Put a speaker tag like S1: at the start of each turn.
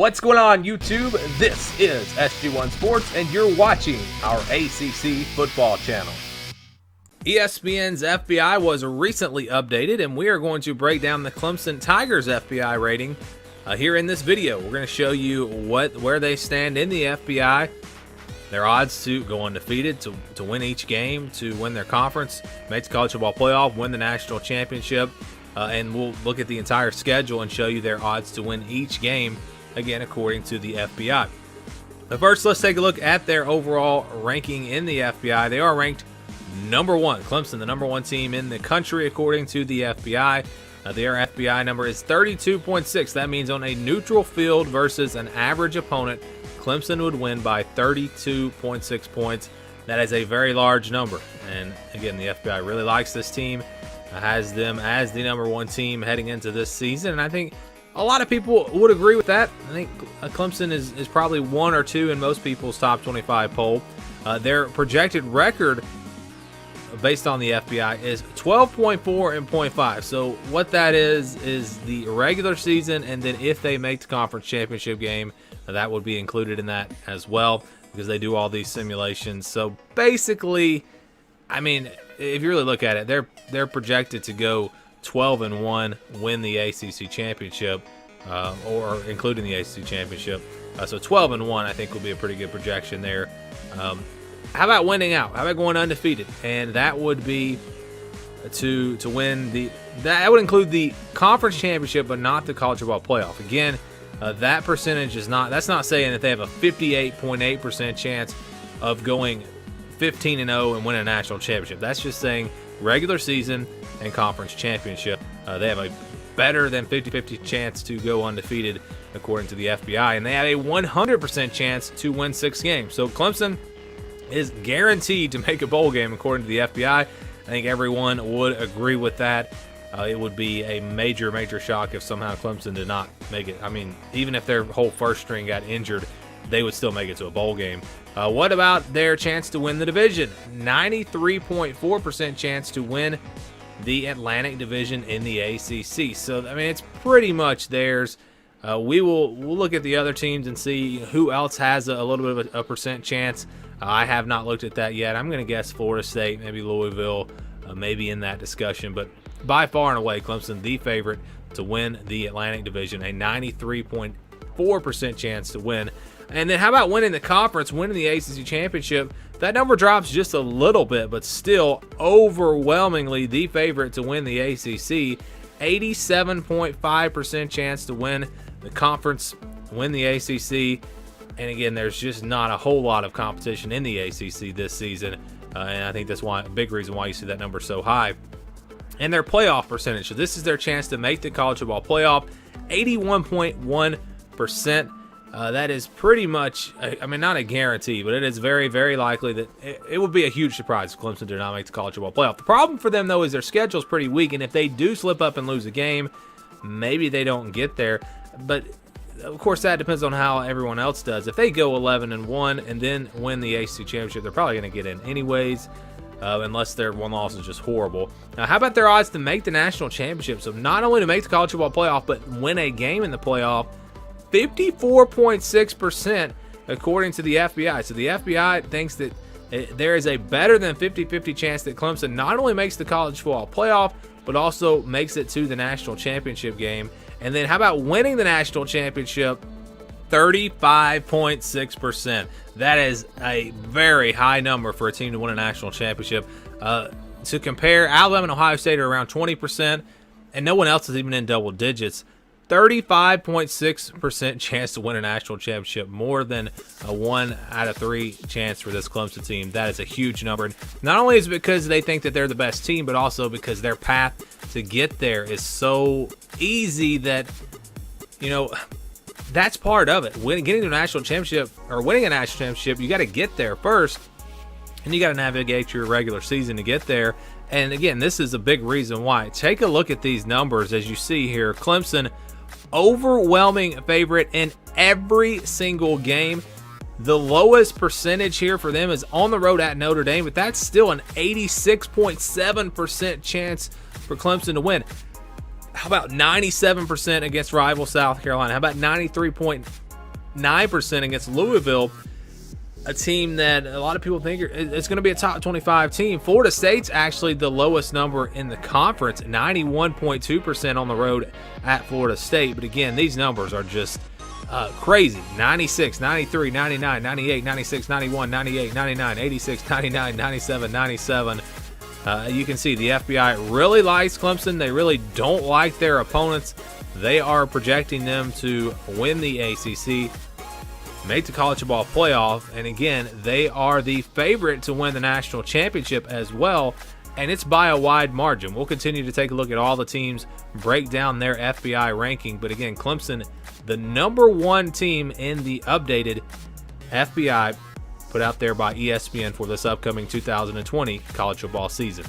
S1: What's going on, YouTube? This is SG1 Sports, and you're watching our ACC football channel. ESPN's FPI was recently updated, and we are going to break down the Clemson Tigers FPI rating here in this video. We're going to show you where they stand in the FPI, their odds to go undefeated, to win each game, to win their conference, make the college football playoff, win the national championship, and we'll look at the entire schedule and show you their odds to win each game, again, according to the FPI. But first, let's take a look at their overall ranking in the FPI. They are ranked number one. Clemson, the number one team in the country, according to the FPI. Their FPI number is 32.6. That means on a neutral field versus an average opponent, Clemson would win by 32.6 points. That is a very large number. And again, the FBI really likes this team, has them as the number one team heading into this season. And I think a lot of people would agree with that. I think Clemson is probably one or two in most people's top 25 poll. Their projected record based on the FBI is 12.4 and 0.5. So what that is the regular season, and then if they make the conference championship game, that would be included in that as well, because they do all these simulations. So basically, I mean, if you really look at it, they're projected to go 12-1, win the ACC championship, or including the ACC championship. So 12-1, I think, will be a pretty good projection there. How about winning out? How about going undefeated? And that would be to win that would include the conference championship, but not the college football playoff. Again, that percentage is not. That's not saying that they have a 58.8% chance of going 15-0 and winning a national championship. That's just saying regular season and conference championship. They have a better than 50-50 chance to go undefeated, according to the FBI, and they have a 100% chance to win 6 games. So Clemson is guaranteed to make a bowl game, according to the FBI. I think everyone would agree with that. It would be a major shock if somehow Clemson did not make it. I mean, even if their whole first string got injured, they would still make it to a bowl game. What about their chance to win the division? 93.4% chance to win the Atlantic Division in the ACC. So, I mean, it's pretty much theirs. We'll look at the other teams and see who else has a little bit of a percent chance. I have not looked at that yet. I'm going to guess Florida State, maybe Louisville, maybe in that discussion. But by far and away, Clemson, the favorite to win the Atlantic Division, a 93.4% chance to win. And then how about winning the conference, winning the ACC championship? That number drops just a little bit, but still overwhelmingly the favorite to win the ACC. 87.5% chance to win the conference, win the ACC. And again, there's just not a whole lot of competition in the ACC this season. And I think that's a big reason why you see that number so high. And their playoff percentage. So this is their chance to make the college football playoff. 81.1%. That is pretty much, I mean, not a guarantee, but it is very, very likely that it would be a huge surprise if Clemson did not make the college football playoff. The problem for them, though, is their schedule is pretty weak, and if they do slip up and lose a game, maybe they don't get there. But of course, that depends on how everyone else does. If they go 11-1 and then win the ACC championship, they're probably going to get in anyways, unless their one loss is just horrible. Now, how about their odds to make the national championship? So not only to make the college football playoff, but win a game in the playoff. 54.6%, according to the FBI. So the FBI thinks that there is a better than 50-50 chance that Clemson not only makes the college football playoff, but also makes it to the national championship game. And then how about winning the national championship? 35.6%. That is a very high number for a team to win a national championship. To compare, Alabama and Ohio State are around 20%, and no one else is even in double digits. 35.6% chance to win a national championship, more than a 1 out of 3 chance for this Clemson team. That is a huge number. And not only is it because they think that they're the best team, but also because their path to get there is so easy that, you know, that's part of it. Getting to a national championship, or winning a national championship, you got to get there first, and you got to navigate your regular season to get there. And again, this is a big reason why. Take a look at these numbers as you see here. Clemson, overwhelming favorite in every single game. The lowest percentage here for them is on the road at Notre Dame, but that's still an 86.7% chance for Clemson to win. How about 97% against rival South Carolina? How about 93.8 9% against Louisville, a team that a lot of people think it's going to be a top 25 team. Florida State's actually the lowest number in the conference, 91.2% on the road at Florida State. But again, these numbers are just crazy. 96, 93, 99, 98, 96, 91, 98, 99, 86, 99, 97, 97. You can see the FBI really likes Clemson. They really don't like their opponents. They are projecting them to win the ACC, make the college football playoff, and again, they are the favorite to win the national championship as well, and it's by a wide margin. We'll continue to take a look at all the teams, break down their FBI ranking, but again, Clemson, the number one team in the updated FBI put out there by ESPN for this upcoming 2020 college football season.